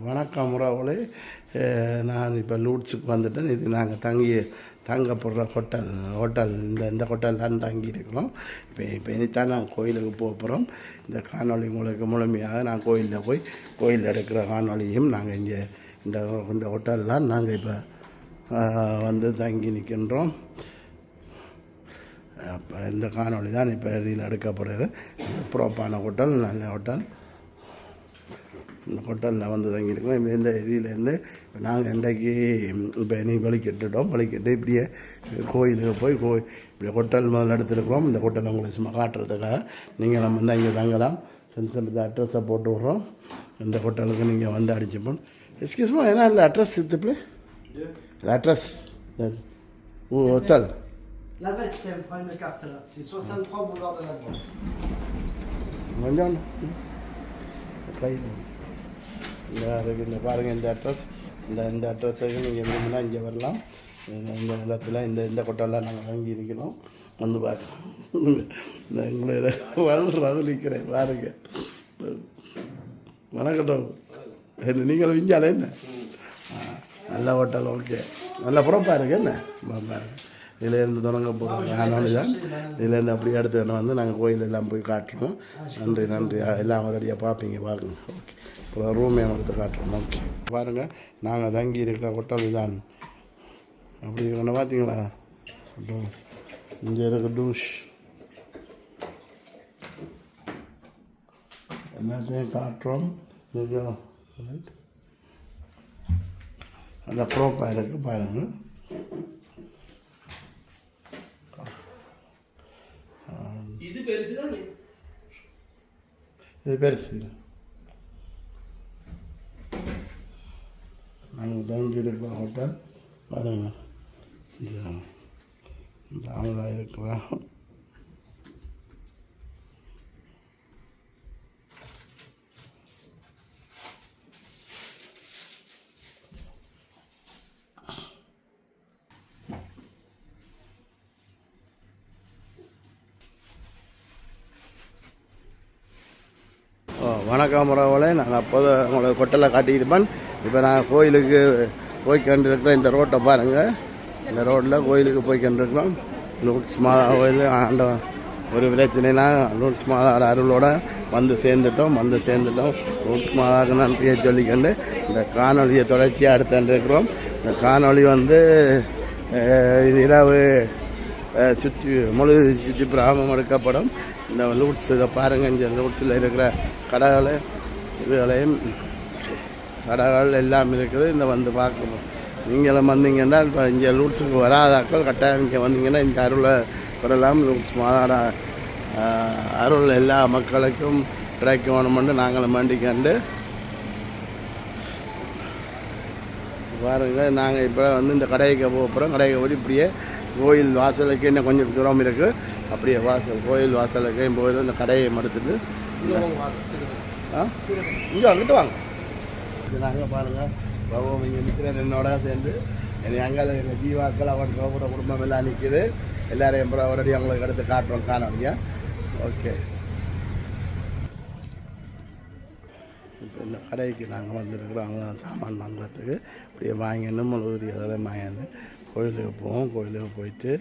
வணக்கம் உறவுகளே. நான் இப்போ லூட்ஸுக்கு வந்துட்டேன். இது நாங்கள் தங்க போடுற ஹோட்டல் இந்த ஹோட்டல் தான் தங்கியிருக்கிறோம். இப்போ இனித்தான் நான் கோயிலுக்கு போக போகிறோம். இந்த காணொலி உங்களுக்கு முழுமையாக நான் கோயிலில் எடுக்கிற காணொலியும் நாங்கள் இங்கே இந்த ஹோட்டல்லாம் நாங்கள் இப்போ வந்து தங்கி நிற்கின்றோம். அப்போ இந்த காணொலி தான் இப்போ இதில் எடுக்கப்படுது. ப்ராப்பான ஹோட்டல், நல்ல ஹோட்டல். இந்த ஹோட்டலில் வந்து தங்கியிருக்கோம். இந்த இதிலேருந்து இப்போ நாங்கள் இன்றைக்கு இப்போ நீ வலிக்கிட்டு இப்படியே கோயிலுக்கு போய் இப்படி ஹோட்டல் முதல்ல எடுத்துருக்கிறோம். இந்த ஹோட்டல் உங்களுக்கு சும்மா காட்டுறதுக்காக நீங்கள் நம்ம வந்து இங்கே தங்கலாம். சென்சர் அட்ரஸை போட்டு விட்றோம். இந்த ஹோட்டலுக்கு நீங்கள் வந்து அடிச்சுப்போம். எக்ஸ்கியூஸ்மா, ஏன்னா இந்த அட்ரஸ் இதுப்பு address hotel L'adresse, je vais prendre une carte là. C'est 63 boulevard de la Boîte. கொஞ்சம் இந்த பாருங்கள், இந்த அட்ரஸ் இந்த அட்ரஸுக்கு நீங்கள் விரும்பினா இங்கே வரலாம். இந்த இடத்துல இந்த ஹோட்டலில் நாங்கள் வாங்கி இருக்கிறோம். வந்து பார்க்கலாம். உங்களை ரகுலிக்கிறேன் பாருங்கள். வணக்கட்டும். நீங்களும் விஞ்சாலே என்ன நல்ல ஹோட்டல். ஓகே, நல்ல புறப்பாக இருக்குது. என்ன பாருங்கள், இதிலேருந்து தொடங்க போகிறோம். காணொலி தான். இதிலேருந்து அப்படியே அடுத்து வந்து நாங்கள் கோயில் எல்லாம் போய் காட்டுறோம். நன்றி எல்லாம் ரெடியாக பார்ப்பீங்க. பாருங்க. ஓகே, இப்போ ரூம் எடுத்து காட்டுறோம். ஓகே, பாருங்கள், நாங்கள் தங்கி இருக்கிற ஹோட்டல் தான். அப்படி ஒன்று பார்த்தீங்களா? இங்கே இருக்க டூஷ் எல்லாத்தையும் காட்டுறோம். அந்த ப்ரோப்பாக இருக்குது பாருங்கள். இது பெருசு. நாங்கள் தங்கி இருக்கிற ஹோட்டல் பாருங்க. இந்த ஆளாக இருக்கிறோம். வணக்கம் உறவுகளே. நாங்கள் அப்போது உங்களுக்கு ஹோட்டலில் காட்டியிருப்பேன். இப்போ நான் கோயிலுக்கு போய்கொண்டிருக்கிறோம். இந்த ரோட்டை பாருங்கள். இந்த ரோட்டில் கோயிலுக்கு போய்கொண்டிருக்கிறோம். லூட்ஸ் மாதா கோயில் ஆண்ட ஒரு விளைத்தினா லூட்ஸ் மாதாவோட அருளோடு வந்து சேர்ந்துட்டோம். லூட்ஸ் மாதாவுக்கு நன்றியை சொல்லிக்கொண்டு இந்த காணொலியை தொடர்ச்சியாக எடுத்துருக்கிறோம். இந்த காணொலி வந்து இரவு சுற்றி பிராமம் எடுக்கப்படும். இந்த லூட்ஸ் இதை பாருங்கள். இந்த லூட்ஸில் இருக்கிற கடைகள் கடைகள் எல்லாம் இருக்குது. இந்த வந்து பார்க்கணும். நீங்களும் வந்தீங்கன்னா இப்போ இங்கே லூட்ஸுக்கு வராதாக்கள் கட்டாயம் இங்கே வந்தீங்கன்னா இந்த அருளை பெறலாம். லூட்ஸ் மாதாட அருள் எல்லா மக்களுக்கும் கிடைக்கணும்னு நாங்களும் வேண்டிக்கண்டு பாருங்கள். நாங்கள் இப்போ வந்து இந்த கடைக்கு போக போகிறோம். கடைக்கு போய் இப்படியே கோயில் வாசலுக்கு இன்னும் கொஞ்சம் தூரம் இருக்குது. அப்படியே கோயில் வாசலுக்கு போய் இந்த கடையை மடுத்துட்டு இங்கே அங்கிட்டு வாங்க. இது நாங்கள் பாருங்கள் பாபு இங்கே நிற்கிறேன். என்னோட சேர்ந்து அங்கே ஜீவாக்கள் அவரோட குடும்பம் எல்லாம் நிற்கிது. எல்லாரையும் அவரடி அவங்களுக்கு எடுத்து காட்டுறோம் காணோங்க. ஓகே, இப்போ இந்த கடைக்கு நாங்கள் வந்துருக்குறோம். அவங்க சாமான் வாங்குறதுக்கு இப்படியே வாங்கின்னு முழுவதி அதெல்லாம் வாங்கின்னு கோயிலுக்கு போவோம். கோயிலுக்கு போயிட்டு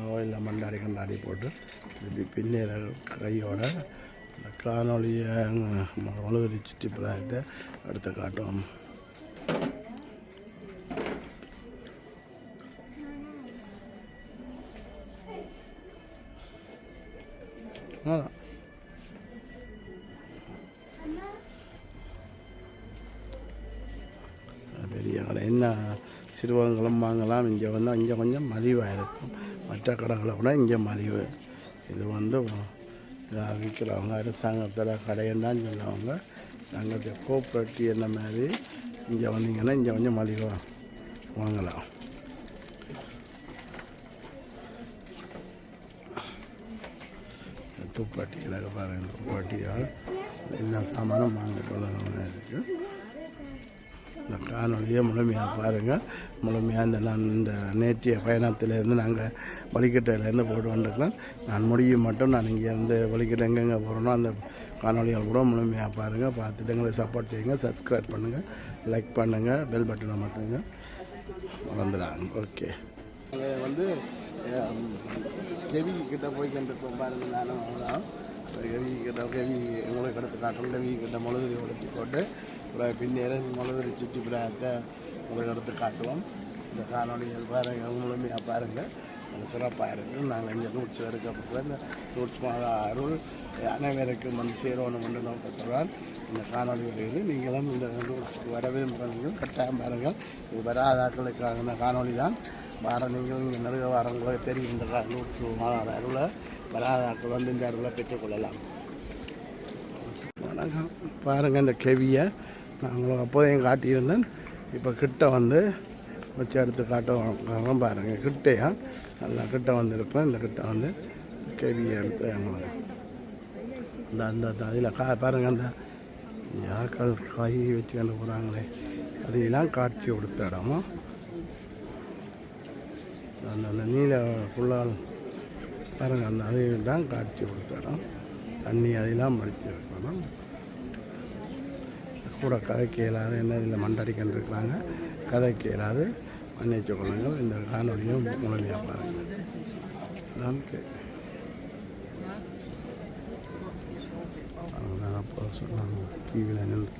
கோயிலில் கொண்டாடி போட்டு இப்படி பின்னேற கையோட இந்த காணொலியை முழுவதி சுற்றி பிராயத்தை எடுத்து காட்டுவோம். அதான் பெரிய கடை. என்ன சிறுவங்களும் வாங்கலாம். இங்கே வந்து இங்கே கொஞ்சம் மலிவாக இருக்கும். மற்ற கடைகளை விட இங்கே மலிவு. இது வந்து விற்கிறவங்க அரசாங்கத்தில் கடையண்டான்னு சொல்லுவாங்க. நாங்கள் கோஆப்ரேட்டிவ் என்ன மாதிரி இங்கே வந்தீங்கன்னா இங்கே கொஞ்சம் மலிவாக வாங்கலாம். துப்பாட்டி கிடக்க பாருங்கள். துப்பாட்டியால் எல்லா சாமானும் வாங்கிட்டு இருக்குது. இந்த காணொலியை முழுமையாக பாருங்கள். முழுமையாக இந்த நேற்றைய பயணத்திலேருந்து நாங்கள் வலிக்கட்டையிலேருந்து போட்டு வந்துருக்கலாம். நான் முடியும் மட்டும் நான் இங்கேருந்து வலிக்கட்டை எங்கெங்கே போகிறோன்னா அந்த காணொலிகள் கூட முழுமையாக பாருங்கள். பார்த்துட்டு எங்களை சப்போர்ட் செய்யுங்க. சப்ஸ்கிரைப் பண்ணுங்கள், லைக் பண்ணுங்கள், பெல் பட்டனை மாற்றுங்க, மறந்துடாங்க. ஓகே, நாங்கள் வந்து கெவி கிட்ட போய் கொண்டிருக்கோம் பாருங்கள். நானும் அவ்வளோதான் கெவி கிட்ட உங்களுக்கு எடுத்து காட்டுறோம். கெவி கிட்ட முழுதுரி உடுத்தி போட்டு பின்னேற முழுதுரி சுற்றி பிராயத்தை உங்களுக்கு எடுத்து காட்டுவோம். இந்த காணொலிகள் பாருங்கள், முழுமையாக பாருங்கள், அது சிறப்பாக இருக்குது. நாங்கள் இங்கே ரூட்ஸ் எடுக்கப்பட்ட இந்த ரூட்ஸ் மாதா அருள் அனைவருக்கும் வந்து சேரணும் என்ற நோக்கத்துடன் இந்த காணொலி வருகிறது. நீங்களும் இந்த ரூட்ஸுக்கு வர விரும்புகிறீர்கள், கட்டாயம் பாருங்கள். இது வராதாக்களுக்காக இந்த காணொலி தான். வார நீங்கள் இங்கே நிறைய வாரங்களுக்கு தெரியும். இந்த ரூட்ஸ் மாதா அருளை வராதாக்கள் வந்து இந்த அருளை பெற்றுக்கொள்ளலாம். வணக்கம். பாருங்கள், இந்த கெவியை நான் உங்களுக்கு அப்போதையும் காட்டியிருந்தேன். இப்போ கிட்ட வந்து வச்சு எடுத்து காட்டுவோம் பாருங்கள். கிட்டையா நல்லா கிட்ட வந்துருப்பேன். இந்த கிட்ட வந்து கெவியை எடுத்து அவங்களுக்கு அந்த அதில் பாருங்கள், அந்த யாக்கள் காய் வச்சு கொண்டு போகிறாங்களே அதையெல்லாம் காட்சி கொடுத்த இடமும் அந்த நீல புல்லால் பாருங்கள், அந்த அதையெல்லாம் காட்சி கொடுத்த இடம். தண்ணி அதெல்லாம் படித்து வைக்கணும். கூட கதைக்கு இயலாது, என்ன இதில் மண்டடிக்கன்று இருக்கிறாங்க, கதைக்கு இயலாது, மன்னிச்சு கொள்ளுங்கள். இந்த காணொலியும் முழுமையாக பாருங்கள். நமக்கு அப்போ சொன்னாங்க டிவியில் நின்று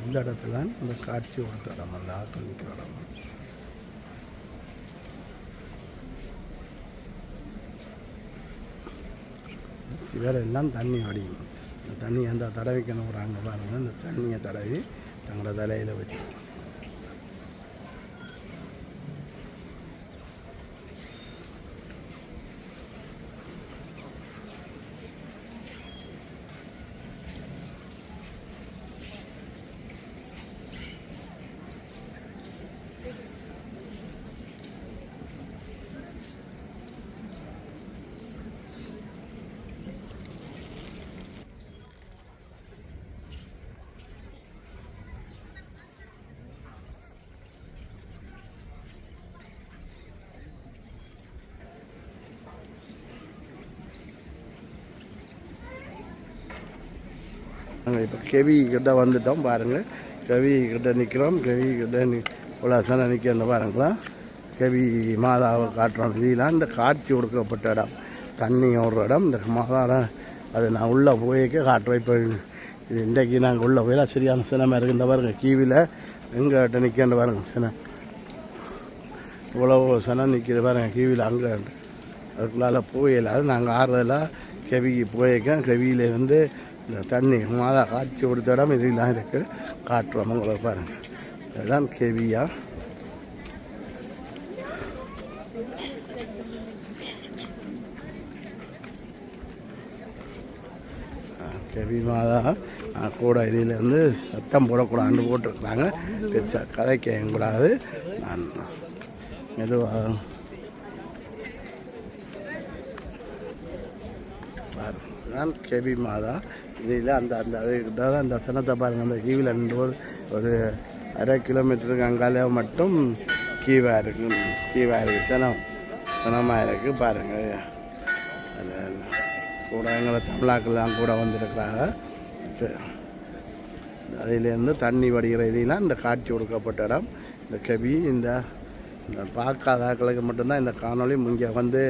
அந்த இடத்துல இந்த காட்சி கொடுத்த இடம், அந்த ஆக்கள் நிற்கிற இடம். சிவரெல்லாம் தண்ணி வடியும். இந்த தண்ணி அந்த தடவிக்கணும் போகிறாங்க பாருங்கள். இந்த தண்ணியை தடவி தங்களோட தலையில் வச்சு நாங்கள் இப்போ கெவி கிட்ட வந்துட்டோம் பாருங்கள். கெவி கிட்ட நிற்கிறோம். கெவி கிட்ட இவ்வளோ சனை நிற்கிறத பாருங்களா. கெவி மாதாவை காட்டுறோம். இதெல்லாம் இந்த காட்சி கொடுக்கப்பட்ட இடம், தண்ணி ஓடுற இடம். இந்த மாதாவை அது நான் உள்ளே போய்க்க காட்டுறேன். இப்போ இது இன்றைக்கு நாங்கள் உள்ளே போயெல்லாம் சரியான சினமாக இருக்குது. இந்த பாருங்கள், கீவியில் எங்கிட்ட நிற்கின்ற பாருங்கள் சினை, இவ்வளோ சனம் நிற்கிது பாருங்கள் கீவியில். அங்கே அதுக்குள்ளால் போயில அது நாங்கள் ஆறுதலாக கெவிக்கு போயிருக்கேன். கெவியில் வந்து இந்த தண்ணி மாதா காட்சி கொடுத்த இடம் இதெல்லாம் இருக்குது, காட்டுறோம் உங்களை பாருங்கள். இதுதான் கெவியா. கெவி மாதா கூட இதில் வந்து சத்தம் போடக்கூடாதுன்னு போட்டிருக்குறாங்க. பெருசாக கதை கேட்கக்கூடாது. நான் மெதுவாக நான் கெவி மாதா இதில் அந்த அந்த அதுக்கிட்ட அந்த சனத்தை பாருங்கள். அந்த கீவில் ஒரு 1/2 கிலோமீட்டருக்கு அங்காலே மட்டும் கீவாக இருக்குது, சனமாக இருக்குது பாருங்கள். அது கூட எங்களை தமிழாக்கெல்லாம் கூட வந்துருக்குறாங்க. அதிலேருந்து தண்ணி வடிகிற இதெல்லாம் இந்த காட்சி கொடுக்கப்பட்ட இடம் இந்த கெவி. இந்த பார்க்காத ஆக்களுக்கு மட்டும்தான் இந்த காணொலி. இங்கே வந்து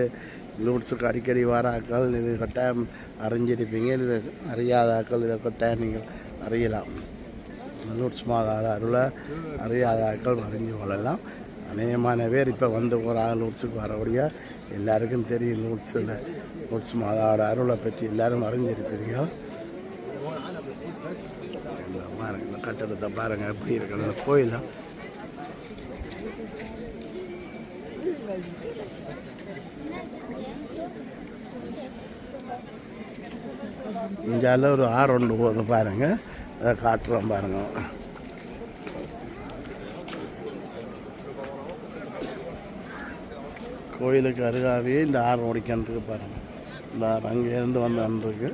லூட்ஸுக்கு அடிக்கடி வர ஆக்கள் இது கட்டாயம் அறிஞ்சிருப்பீங்க. இது அறியாத ஆக்கள் இதை கட்டாயம் நீங்கள் அறியலாம். லூட்ஸ் மாதா அருளை அறியாத ஆக்கள் அறிஞ்சு கொள்ளலாம். அநேகமான பேர் இப்போ வந்து போகிறாங்க லூட்ஸுக்கு வரக்கூடிய. எல்லாருக்கும் தெரியும் லூட்ஸ் மாதாவோட அருளை பற்றி எல்லோரும் அறிஞ்சிருப்பீங்க. பாருங்கள், கட்டடத்தை பாருங்கள் எப்படி இருக்கிற கோயிலாம். இங்கால ஒரு ஆறு ஒன்று போகுது பாருங்க, அதை காட்டுறோம் பாருங்க. கோயிலுக்கு அருகாவே இந்த ஆறு ஓடிக்கின்றது பாருங்க. இந்த ஆறு அங்கேருந்து வந்துருக்கு.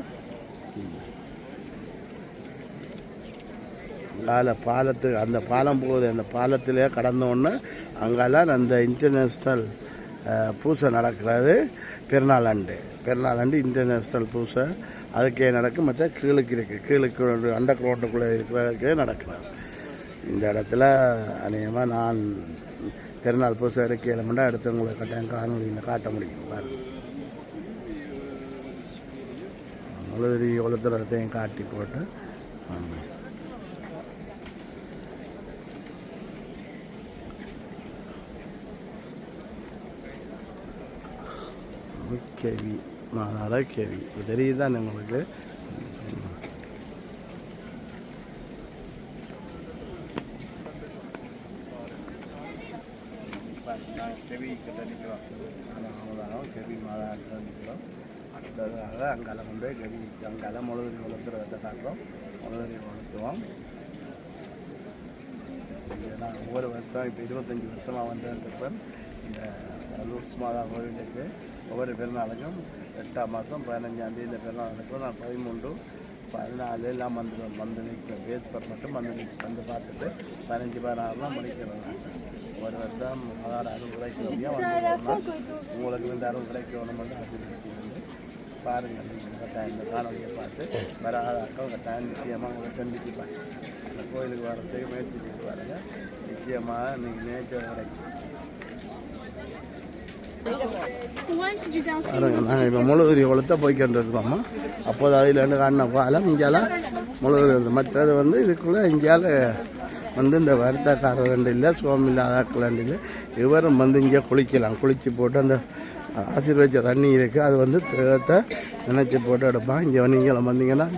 பாலத்துக்கு அந்த பாலம் போகுது, அந்த பாலத்திலே கடந்தோடனே அங்கெல்லாம் அந்த இன்டர்நேஷ்னல் பூசை நடக்கிறது. பெருநாளாண்டு இன்டர்நேஷ்னல் பூசை அதுக்கே நடக்கும். மற்ற கீழுக்கு இருக்குது, கீழுக்கு அண்டர் கிரவுண்டுக்குள்ளே இருக்கிறதுக்கே நடக்கிறது. இந்த இடத்துல அநேகமாக நான் பெருநாள் பூசை எடுக்கையில் மட்டும் அடுத்து உங்களுக்கு கட்டாயம் காணொலியில் காட்ட முடியும் பாருங்க. முழுதிரி ஒழுத்துறதையும் காட்டி போட்டு கேவி மாநாட கேவி தெரியுதான் உங்களுக்கு. கெவி கிட்ட நிற்கிறோம், கெவி மாதாட்ட நிற்கிறோம். அடுத்ததாக அங்கால கொண்டு போய் கெவி அங்கால முழுதிரி வளர்த்துறதை காட்டுறோம். முழுதிரி வளர்த்துவோம். நான் ஒவ்வொரு வருஷம் இப்போ 25 வருஷமாக வந்துருப்பேன் இந்த லூர்ஸ் மாதா கோவிலுக்கு. ஒவ்வொரு பெருநாளுக்கும் 8ஆம் மாதம் 15ஆம் தேதி இந்த பெருநாள் நடக்கும். நான் 13, 14 எல்லாம் வந்து நிற்கிறேன். பேஸ்பர் மட்டும் வந்து பார்த்துட்டு 15, 16 முடிக்கிறேன். ஒரு வருஷம் அதோட அருள் கிடைக்கணும். உங்களுக்கு இந்த அருள் கிடைக்கணும் மட்டும் அபிவிருத்தி வந்து பாருங்கள். நீங்கள் கட்டாயம் இந்த காணொலியை பார்த்து வராத அக்கள் கட்டாயம் நிச்சயமாக உங்களை சந்திச்சுப்பாங்க. இந்த கோயிலுக்கு வரத்துக்கு முயற்சி செய்து பாருங்கள். நிச்சயமாக நீங்கள் நேச்சர் கிடைக்கும். நாங்கள் இப்போ முழுதிரி கொளுத்த போய்கிட்டு இருக்கிறோமா. அப்போது அதில் காணின பாலம் இங்கெல்லாம் முழுதிரி வருது. மற்றது வந்து இதுக்குள்ளே இங்கேயால் வந்து இந்த வருத்தக்காரர் ரெண்டு இல்லை, சோமில்லாதாக்கள் ரெண்டு இல்லை. இவரும் வந்து இங்கே குளிக்கலாம். குளித்து போட்டு அந்த ஆசீர்வச்ச தண்ணி இருக்குது, அது வந்து தேகத்தை நினச்சி போட்டு எடுப்பான். இங்கே நீங்களும் வந்தீங்கன்னா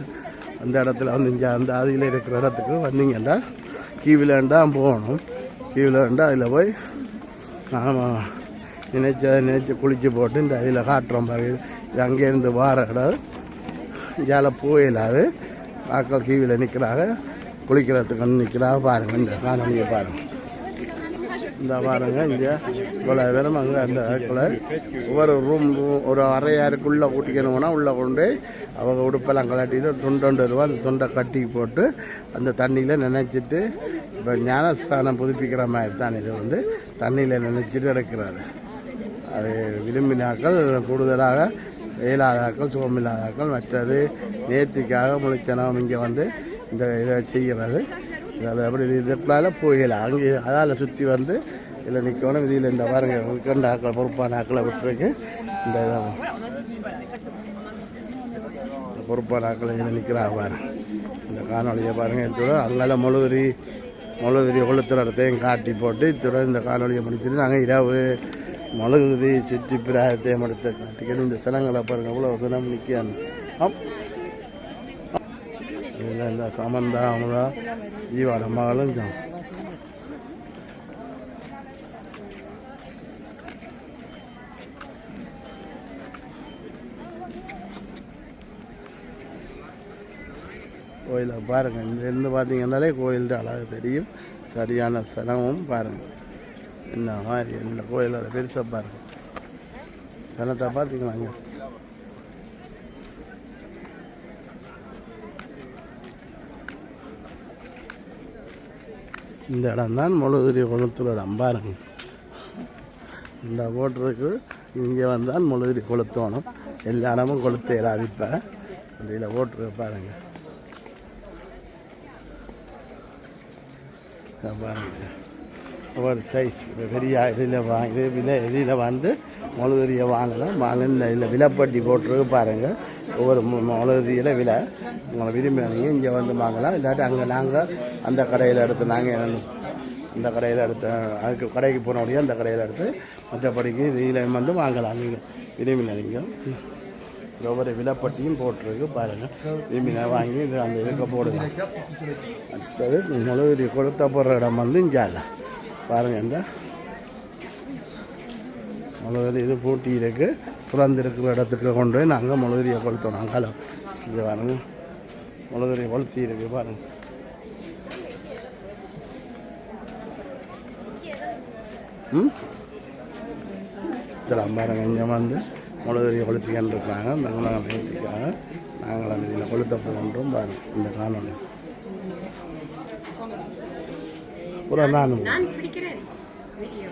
அந்த இடத்துல வந்து இங்கே அந்த அதில் இருக்கிற இடத்துக்கு வந்தீங்கன்னா கீவிலேண்டா போகணும். கீவிலேண்டா அதில் போய் நாம் நினைச்சு குளிச்சு போட்டு இந்த அதில் காட்டுறோம் பாரு. இது அங்கேருந்து வார இடம் இங்கே போயிடாது. ஆக்கள் கீவியில் நிற்கிறாங்க, குளிக்கிறதுக்கு வந்து நிற்கிறாங்க பாருங்கள். இந்த காணொலியை பாருங்கள். இந்த பாருங்கள் இங்கே இவ்வளோ பேரும் அங்கே அந்த இடத்துல ஒவ்வொரு ஒரு அறையாருக்குள்ளே கூட்டிக்கணும்னா உள்ளே கொண்டு அவங்க உடுப்பெல்லாம் கலட்டிட்டு ஒரு தொண்டு ரூபா அந்த தொண்டை கட்டி போட்டு அந்த தண்ணியில் நினைச்சிட்டு இப்போ ஞானஸ்தானம் புதுப்பிக்கிற மாதிரி தான் இது வந்து தண்ணியில் நினைச்சிட்டு எடுக்கிறாரு. அது விரும்பினாக்கள் கூடுதலாக இயலாதாக்கள், சோமில்லாதாக்கள், மற்றது நேர்த்திக்காக முழிச்சனம் இங்கே வந்து இந்த இதை செய்கிறது. அதை அப்படி இதுக்குள்ளால போயிடலாம். அங்கே அதால் சுற்றி வந்து இதில் நிற்கணும். இதில் இந்த பாருங்கள் உட்கண்ட ஆக்களை பொறுப்பான ஆக்களை விட்டுருக்கு. இந்த பொறுப்பான ஆக்களை இதில் நிற்கிறாங்க பாருங்க. இந்த காணொலியை பாருங்கள். இத்துடன் அங்கால முழுதிரி கொளுத்துறத்தையும் காட்டி போட்டு இத்துடன் இந்த காணொலியை முடிச்சுட்டு நாங்கள் இரவு முழுதிரி சுற்றி பிராயத்தையும் எடுத்து காட்டிக்கணும். இந்த சிலங்களை பாருங்கள் அவ்வளோ தினம் நிற்க. இதில் இந்த சமந்தா அவங்களா ஜீவாட மகளும் கோயிலை பாருங்கள். இங்கேருந்து பார்த்தீங்கன்னாலே கோயில்கிட்ட அழகு தெரியும். சரியான சனமும் பாருங்கள் என்ன மாதிரி இந்த கோயிலோட பெருசாக பாருங்கள். சனத்தை பார்த்தீங்களாங்க. இந்த இடம் தான் முழுதிரி கொளுத்துற இடம் பாருங்க. இந்த போட்டிருக்கு இங்கே வந்தால் முழுதிரி கொளுத்தணும். எல்லா இடமும் கொளுத்த இல்லாது. இப்போ இந்த இதில் போட்டிருக்கு பாருங்க. பாருங்க ஒவ்வொரு சைஸ் பெரிய இதில் இதில் வந்து முழுதிரியை வாங்கலாம். இந்த இதில் விலைப்பட்டி போட்டிருக்கு பாருங்கள். ஒவ்வொரு முழுதிரியில் விலை உங்களை விரும்பினீங்க இங்கே வந்து வாங்கலாம். இல்லாட்டி அங்கே நாங்கள் அந்த கடையில் எடுத்து நாங்கள் இந்த கடையில் எடுத்து அதுக்கு கடைக்கு போனோடைய அந்த கடையில் எடுத்து மற்றபடிக்கு இதில் வந்து வாங்கலாம். நீங்கள் விரும்பினீங்க ஒவ்வொரு விலைப்பட்டியும் போட்டிருக்கு பாருங்கள். விரும்பின வாங்கி இது அந்த இதுக்கு போடுங்க. அடுத்தது முழுதிரி கொடுத்த போடுற இடம் வந்து இங்கே பாருங்கள். இந்த முழுவதும் இது பூட்டி இருக்குது. திறந்திருக்கிற இடத்துக்கு கொண்டு போய் நாங்கள் முழுவதிரியை கொளுத்தோம். நாங்கள் இது பாருங்க, முழுவதிரியை கொளுத்தி இருக்கு பாருங்க. இதெல்லாம் பாருங்க, இங்கே வந்து முழுவதிரியை கொளுத்திக்கின்னு இருக்காங்க. நாங்கள் கொளுத்திக்காங்க. நாங்கள் அந்த இதில் கொளுத்த போகின்றோம் பாருங்க. இந்த காணொலி பூரா நான் பிடிக்கிறேன் வீடியோ.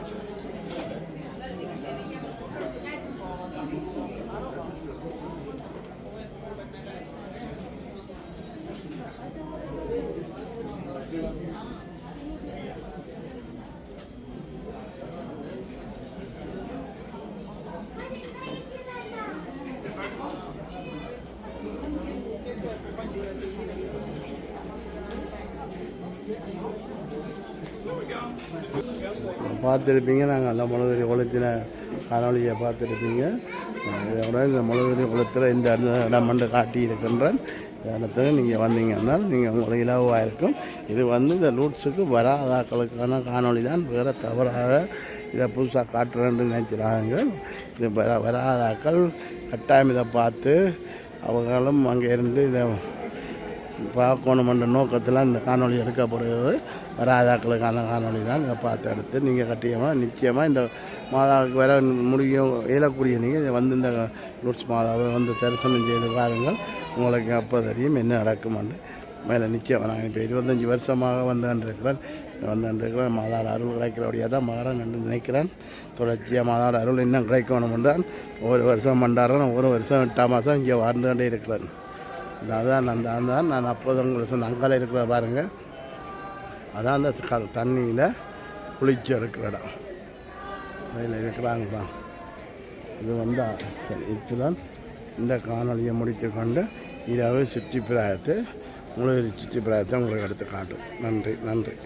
பார்த்துருப்பீங்க. நாங்கள் எல்லாம் முழுவதிரி கொளுத்தின காணொலியை பார்த்துருப்பீங்க. இதோட இந்த முழுவதிரி கொளுத்துற இந்த இடம் வந்து காட்டி இருக்கின்றேன். இந்த இடத்துல நீங்கள் வந்தீங்கன்னா நீங்கள் உங்களுக்கு இலவாக இருக்கும். இது வந்து இந்த ரூட்ஸுக்கு வராதாக்களுக்கான காணொலி தான். வேறு தவறாக இதை புதுசாக காட்டுறேன்னு நினைக்கிறாங்க. இது வராதாக்கள் கட்டாயம் இதை பார்த்து அவங்களும் அங்கே இருந்து இதை பார்க்கணுமென்ற நோக்கத்தில் இந்த காணொலி எடுக்கப்படுகிறது. வராதாக்களுக்கான காணொலி தான். இதை பார்த்து எடுத்து நீங்கள் கட்டியமாக நிச்சயமாக இந்த மாதாவுக்கு வர முடியும் இயலக்கூடிய நீங்கள் இதை வந்து இந்த லூட்ஸ் மாதாவை வந்து தரிசனம் செய்து பாருங்கள். உங்களுக்கு அப்போ தெரியும் என்ன நடக்குமென்று. மேலே நிச்சயமாக நாங்கள் இப்போ 25 வருஷமாக வந்துருக்கிறேன். மாதாட அருள் கிடைக்கிறபடியாக தான் மாறேன் என்று நினைக்கிறேன். தொடர்ச்சியாக மாதாட அருள் இன்னும் கிடைக்கணும் என்றால் ஒரு வருஷம் மண்டாடுறேன். ஒரு வருஷம் 8ஆம் மாதம் இங்கே வாழ்ந்து கொண்டே இருக்கிறேன். அதான் நான் அப்போது உங்களுக்கு சொன்ன அங்கால இருக்கிற பாருங்கள். அதான் அந்த தண்ணியில் குளிச்சு இருக்கிற இடம். அதில் இருக்கிறாங்க தான். இது வந்து சரி, இதுதான் இந்த காணொலியை முடித்து கொண்டு இரவு சுற்றுப்பிராயத்தை முழு சுற்றுப்பிராயத்தை உங்களுக்கு எடுத்து காட்டும். நன்றி.